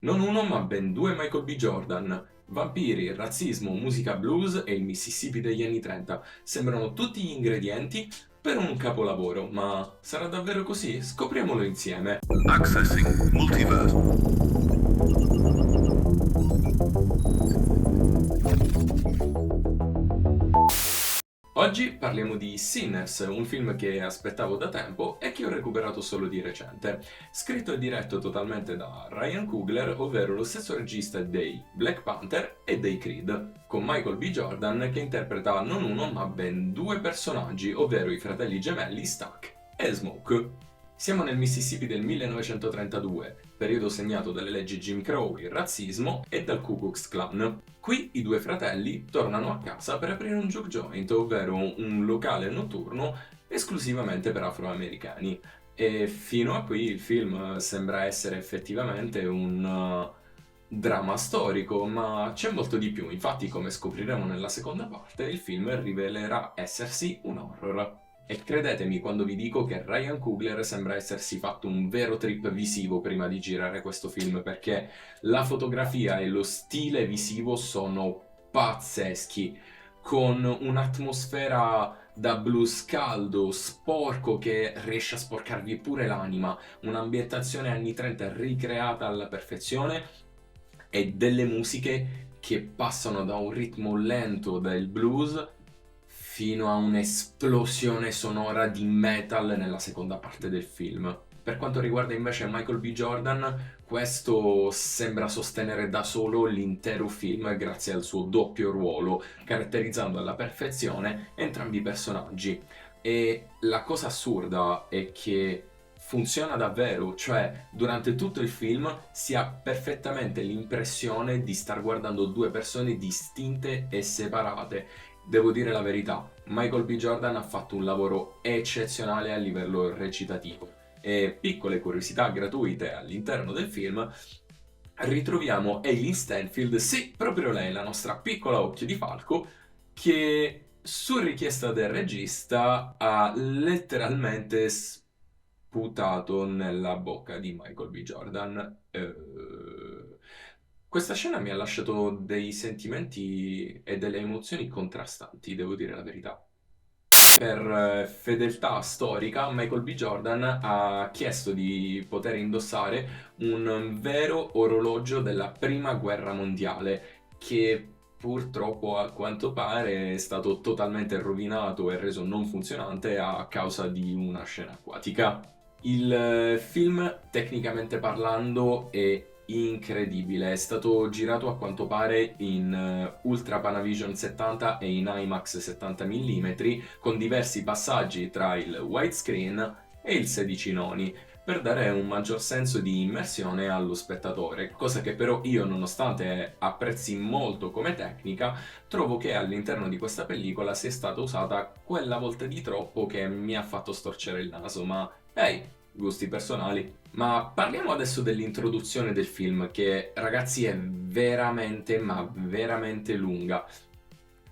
Non uno, ma ben due Michael B. Jordan. Vampiri, razzismo, musica blues e il Mississippi degli anni 30 sembrano tutti gli ingredienti per un capolavoro, ma sarà davvero così? Scopriamolo insieme. Accessing Multiverse. Oggi parliamo di Sinners, un film che aspettavo da tempo e che ho recuperato solo di recente. Scritto e diretto totalmente da Ryan Coogler, ovvero lo stesso regista dei Black Panther e dei Creed, con Michael B. Jordan che interpreta non uno ma ben due personaggi, ovvero i fratelli gemelli Stuck e Smoke. Siamo nel Mississippi del 1932, periodo segnato dalle leggi Jim Crow, il razzismo e dal Ku Klux Klan. Qui i due fratelli tornano a casa per aprire un juke joint, ovvero un locale notturno esclusivamente per afroamericani. E fino a qui il film sembra essere effettivamente un dramma storico, ma c'è molto di più. Infatti, come scopriremo nella seconda parte, il film rivelerà essersi un horror. E credetemi quando vi dico che Ryan Coogler sembra essersi fatto un vero trip visivo prima di girare questo film, perché la fotografia e lo stile visivo sono pazzeschi, con un'atmosfera da blues caldo, sporco, che riesce a sporcarvi pure l'anima, un'ambientazione anni 30 ricreata alla perfezione e delle musiche che passano da un ritmo lento del blues fino a un'esplosione sonora di metal nella seconda parte del film. Per quanto riguarda invece Michael B. Jordan, questo sembra sostenere da solo l'intero film grazie al suo doppio ruolo, caratterizzando alla perfezione entrambi i personaggi. E la cosa assurda è che funziona davvero, cioè durante tutto il film si ha perfettamente l'impressione di star guardando due persone distinte e separate. Devo dire la verità, Michael B. Jordan ha fatto un lavoro eccezionale a livello recitativo. E piccole curiosità gratuite all'interno del film, ritroviamo Hailey Stenfield, sì, proprio lei, la nostra piccola occhio di falco, che su richiesta del regista ha letteralmente sputato nella bocca di Michael B. Jordan. Questa scena mi ha lasciato dei sentimenti e delle emozioni contrastanti, devo dire la verità. Per fedeltà storica, Michael B. Jordan ha chiesto di poter indossare un vero orologio della Prima Guerra Mondiale, che purtroppo a quanto pare è stato totalmente rovinato e reso non funzionante a causa di una scena acquatica. Il film, tecnicamente parlando, è incredibile. È stato girato a quanto pare in Ultra Panavision 70 e in IMAX 70 mm, con diversi passaggi tra il widescreen e il 16 noni, per dare un maggior senso di immersione allo spettatore, cosa che però io, nonostante apprezzi molto come tecnica, trovo che all'interno di questa pellicola sia stata usata quella volta di troppo che mi ha fatto storcere il naso, ma ehi, gusti personali. Ma parliamo adesso dell'introduzione del film, che ragazzi è veramente, ma veramente lunga.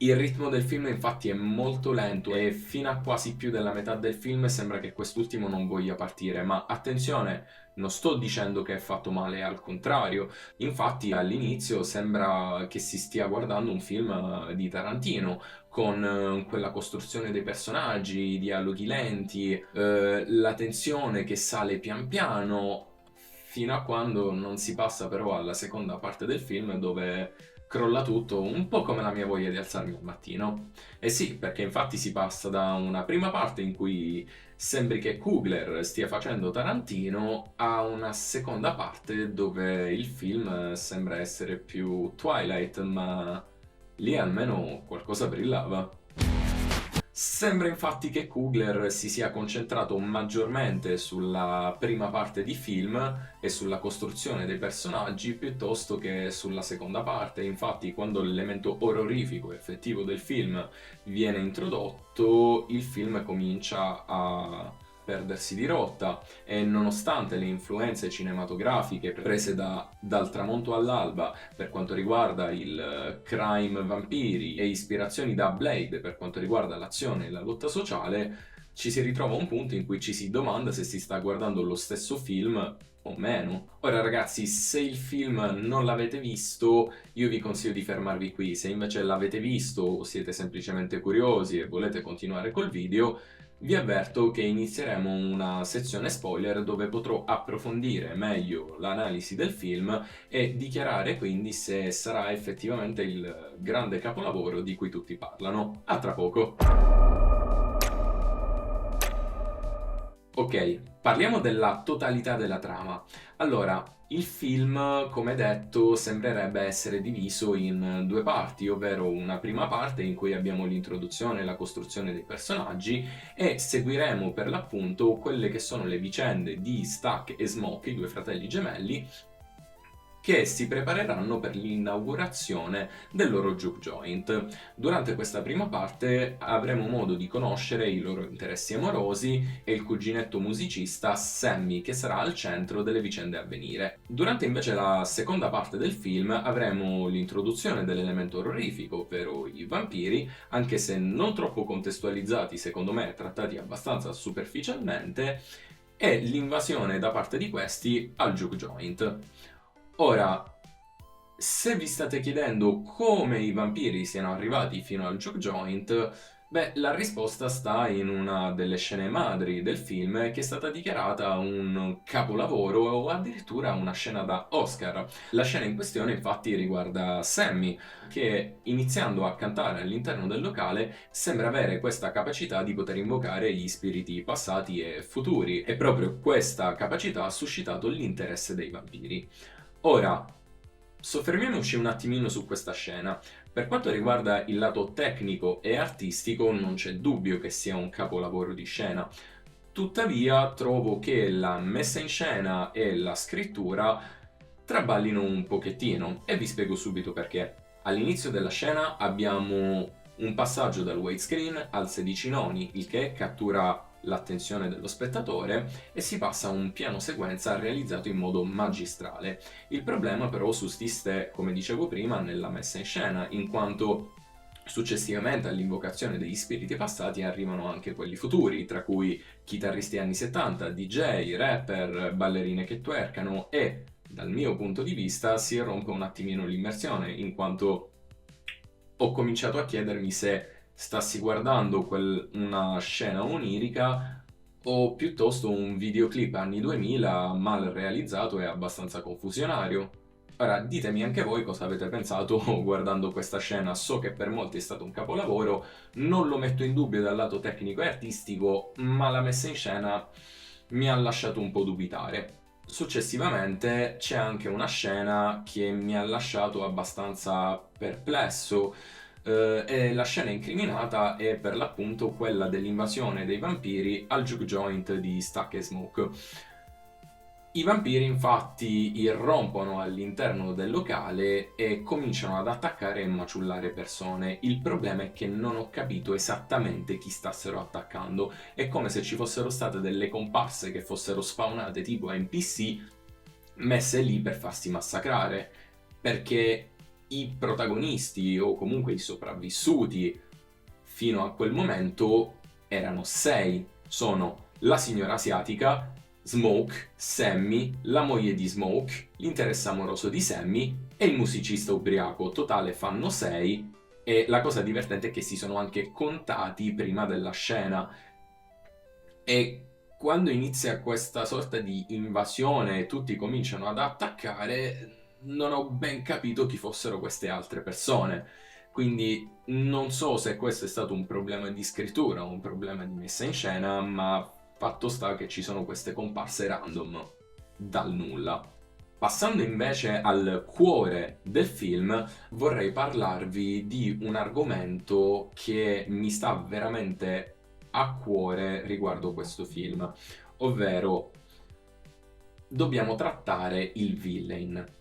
Il ritmo del film infatti è molto lento e fino a quasi più della metà del film sembra che quest'ultimo non voglia partire, ma attenzione, non sto dicendo che è fatto male, al contrario. Infatti all'inizio sembra che si stia guardando un film di Tarantino, con quella costruzione dei personaggi, i dialoghi lenti, la tensione che sale pian piano, fino a quando non si passa però alla seconda parte del film dove crolla tutto, un po' come la mia voglia di alzarmi al mattino. E sì, perché infatti si passa da una prima parte in cui sembri che Kugler stia facendo Tarantino a una seconda parte dove il film sembra essere più Twilight, ma lì almeno qualcosa brillava. Sembra infatti che Coogler si sia concentrato maggiormente sulla prima parte di film e sulla costruzione dei personaggi piuttosto che sulla seconda parte. Infatti, quando l'elemento orrorifico effettivo del film viene introdotto, il film comincia a perdersi di rotta e nonostante le influenze cinematografiche prese dal tramonto all'alba per quanto riguarda il crime vampiri e ispirazioni da Blade per quanto riguarda l'azione e la lotta sociale, ci si ritrova a un punto in cui ci si domanda se si sta guardando lo stesso film o meno. Ora ragazzi, se il film non l'avete visto, io vi consiglio di fermarvi qui. Se invece l'avete visto o siete semplicemente curiosi e volete continuare col video, vi avverto che inizieremo una sezione spoiler dove potrò approfondire meglio l'analisi del film e dichiarare quindi se sarà effettivamente il grande capolavoro di cui tutti parlano. A tra poco! Ok, parliamo della totalità della trama. Allora, il film, come detto, sembrerebbe essere diviso in due parti, ovvero una prima parte in cui abbiamo l'introduzione e la costruzione dei personaggi e seguiremo per l'appunto quelle che sono le vicende di Stuck e Smoke, i due fratelli gemelli, che si prepareranno per l'inaugurazione del loro juke joint. Durante questa prima parte avremo modo di conoscere i loro interessi amorosi e il cuginetto musicista Sammy, che sarà al centro delle vicende a venire. Durante invece la seconda parte del film avremo l'introduzione dell'elemento orrorifico, ovvero i vampiri, anche se non troppo contestualizzati, secondo me trattati abbastanza superficialmente, e l'invasione da parte di questi al juke joint. Ora, se vi state chiedendo come i vampiri siano arrivati fino al juke joint, beh, la risposta sta in una delle scene madri del film che è stata dichiarata un capolavoro o addirittura una scena da Oscar. La scena in questione infatti riguarda Sammy, che iniziando a cantare all'interno del locale sembra avere questa capacità di poter invocare gli spiriti passati e futuri, e proprio questa capacità ha suscitato l'interesse dei vampiri. Ora, soffermiamoci un attimino su questa scena. Per quanto riguarda il lato tecnico e artistico, non c'è dubbio che sia un capolavoro di scena. Tuttavia, trovo che la messa in scena e la scrittura traballino un pochettino, e vi spiego subito perché. All'inizio della scena abbiamo un passaggio dal widescreen al 16 noni, il che cattura l'attenzione dello spettatore, e si passa a un piano sequenza realizzato in modo magistrale. Il problema però sussiste, come dicevo prima, nella messa in scena, in quanto successivamente all'invocazione degli spiriti passati arrivano anche quelli futuri, tra cui chitarristi anni 70, DJ, rapper, ballerine che twerkano, e dal mio punto di vista si rompe un attimino l'immersione, in quanto ho cominciato a chiedermi se stassi guardando una scena onirica o piuttosto un videoclip anni 2000 mal realizzato e abbastanza confusionario. Ora, ditemi anche voi cosa avete pensato guardando questa scena. So che per molti è stato un capolavoro, non lo metto in dubbio dal lato tecnico e artistico, ma la messa in scena mi ha lasciato un po' dubitare. Successivamente c'è anche una scena che mi ha lasciato abbastanza perplesso. E la scena incriminata è per l'appunto quella dell'invasione dei vampiri al juke joint di Stuck e Smoke. I vampiri infatti irrompono all'interno del locale e cominciano ad attaccare e maciullare persone. Il problema è che non ho capito esattamente chi stassero attaccando. È come se ci fossero state delle comparse che fossero spawnate tipo NPC messe lì per farsi massacrare, perché i protagonisti o comunque i sopravvissuti fino a quel momento erano 6. Sono la signora asiatica, Smoke, Sammy, la moglie di Smoke, l'interesse amoroso di Sammy e il musicista ubriaco. Totale fanno 6, e la cosa divertente è che si sono anche contati prima della scena. E quando inizia questa sorta di invasione e tutti cominciano ad attaccare, non ho ben capito chi fossero queste altre persone. Quindi non so se questo è stato un problema di scrittura o un problema di messa in scena, ma fatto sta che ci sono queste comparse random dal nulla. Passando invece al cuore del film, vorrei parlarvi di un argomento che mi sta veramente a cuore riguardo questo film, ovvero dobbiamo trattare il villain.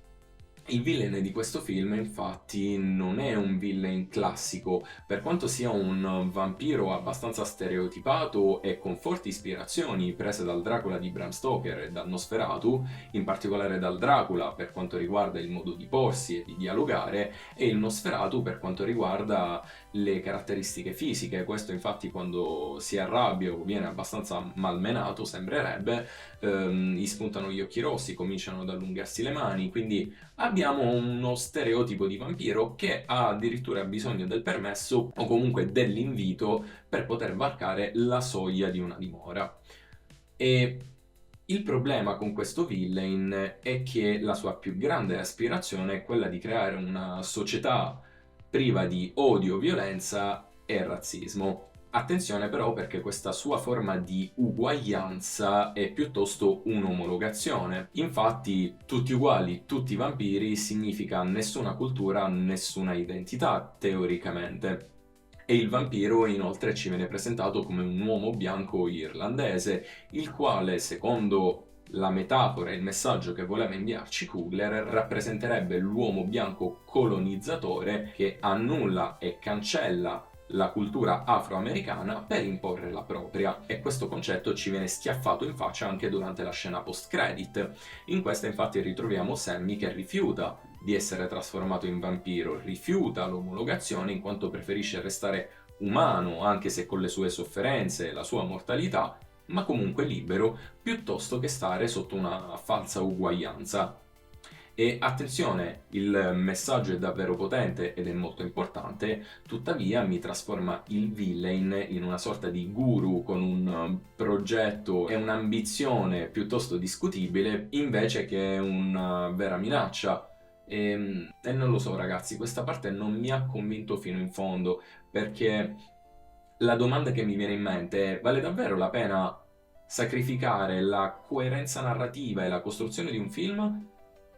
Il villain di questo film, infatti, non è un villain classico, per quanto sia un vampiro abbastanza stereotipato e con forti ispirazioni prese dal Dracula di Bram Stoker e dal Nosferatu, in particolare dal Dracula per quanto riguarda il modo di porsi e di dialogare, e il Nosferatu per quanto riguarda le caratteristiche fisiche. Questo, infatti, quando si arrabbia o viene abbastanza malmenato, sembrerebbe, gli spuntano gli occhi rossi, cominciano ad allungarsi le mani, quindi abbiamo uno stereotipo di vampiro che ha addirittura bisogno del permesso o comunque dell'invito per poter varcare la soglia di una dimora. E il problema con questo villain è che la sua più grande aspirazione è quella di creare una società priva di odio, violenza e razzismo. Attenzione però, perché questa sua forma di uguaglianza è piuttosto un'omologazione. Infatti, tutti uguali, tutti vampiri significa nessuna cultura, nessuna identità, teoricamente. E il vampiro inoltre ci viene presentato come un uomo bianco irlandese, il quale, secondo la metafora e il messaggio che voleva inviarci Kugler, rappresenterebbe l'uomo bianco colonizzatore che annulla e cancella la cultura afroamericana per imporre la propria, e questo concetto ci viene schiaffato in faccia anche durante la scena post-credit. In questa infatti ritroviamo Sammy che rifiuta di essere trasformato in vampiro, rifiuta l'omologazione in quanto preferisce restare umano, anche se con le sue sofferenze e la sua mortalità, ma comunque libero, piuttosto che stare sotto una falsa uguaglianza. E attenzione, il messaggio è davvero potente ed è molto importante, tuttavia mi trasforma il villain in una sorta di guru con un progetto e un'ambizione piuttosto discutibile, invece che una vera minaccia. E non lo so, ragazzi, questa parte non mi ha convinto fino in fondo, perché la domanda che mi viene in mente è: vale davvero la pena sacrificare la coerenza narrativa e la costruzione di un film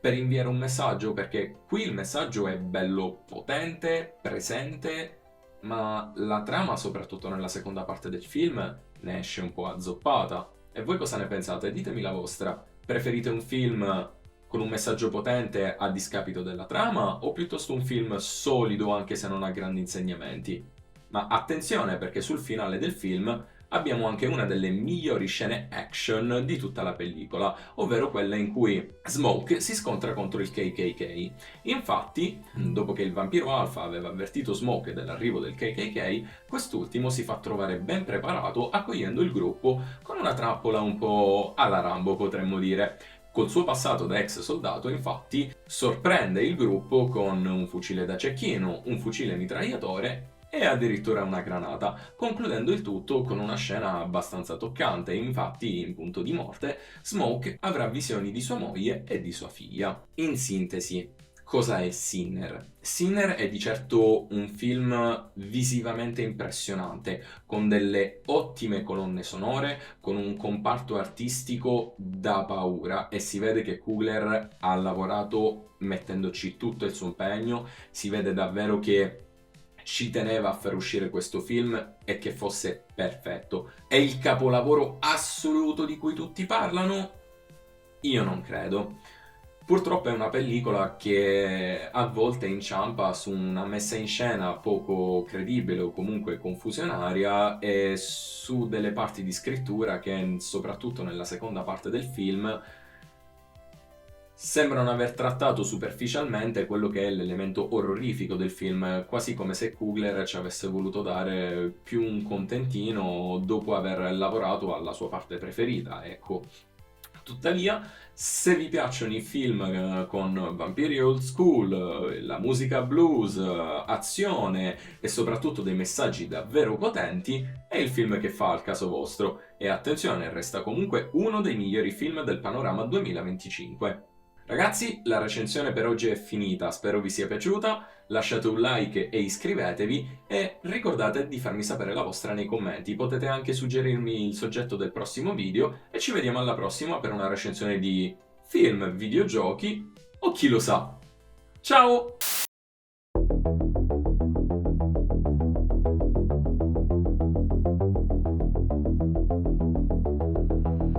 per inviare un messaggio? Perché qui il messaggio è bello potente, presente, ma la trama, soprattutto nella seconda parte del film, ne esce un po' azzoppata. E voi cosa ne pensate? Ditemi la vostra. Preferite un film con un messaggio potente a discapito della trama, o piuttosto un film solido anche se non ha grandi insegnamenti? Ma attenzione, perché sul finale del film abbiamo anche una delle migliori scene action di tutta la pellicola, ovvero quella in cui Smoke si scontra contro il KKK. Infatti, dopo che il vampiro alfa aveva avvertito Smoke dell'arrivo del KKK, quest'ultimo si fa trovare ben preparato, accogliendo il gruppo con una trappola un po' alla Rambo, potremmo dire. Col suo passato da ex soldato, infatti, sorprende il gruppo con un fucile da cecchino, un fucile mitragliatore e addirittura una granata, concludendo il tutto con una scena abbastanza toccante. Infatti, in punto di morte, Smoke avrà visioni di sua moglie e di sua figlia. In sintesi, cosa è Sinner? Sinner è di certo un film visivamente impressionante, con delle ottime colonne sonore, con un comparto artistico da paura, e si vede che Coogler ha lavorato mettendoci tutto il suo impegno, si vede davvero che ci teneva a far uscire questo film e che fosse perfetto. È il capolavoro assoluto di cui tutti parlano? Io non credo. Purtroppo è una pellicola che a volte inciampa su una messa in scena poco credibile o comunque confusionaria, e su delle parti di scrittura che, soprattutto nella seconda parte del film, sembrano aver trattato superficialmente quello che è l'elemento orrorifico del film, quasi come se Coogler ci avesse voluto dare più un contentino dopo aver lavorato alla sua parte preferita, ecco. Tuttavia, se vi piacciono i film con vampiri old school, la musica blues, azione e soprattutto dei messaggi davvero potenti, è il film che fa al caso vostro. E attenzione, resta comunque uno dei migliori film del panorama 2025. Ragazzi, la recensione per oggi è finita, spero vi sia piaciuta, lasciate un like e iscrivetevi, e ricordate di farmi sapere la vostra nei commenti. Potete anche suggerirmi il soggetto del prossimo video e ci vediamo alla prossima per una recensione di film, videogiochi o chi lo sa. Ciao!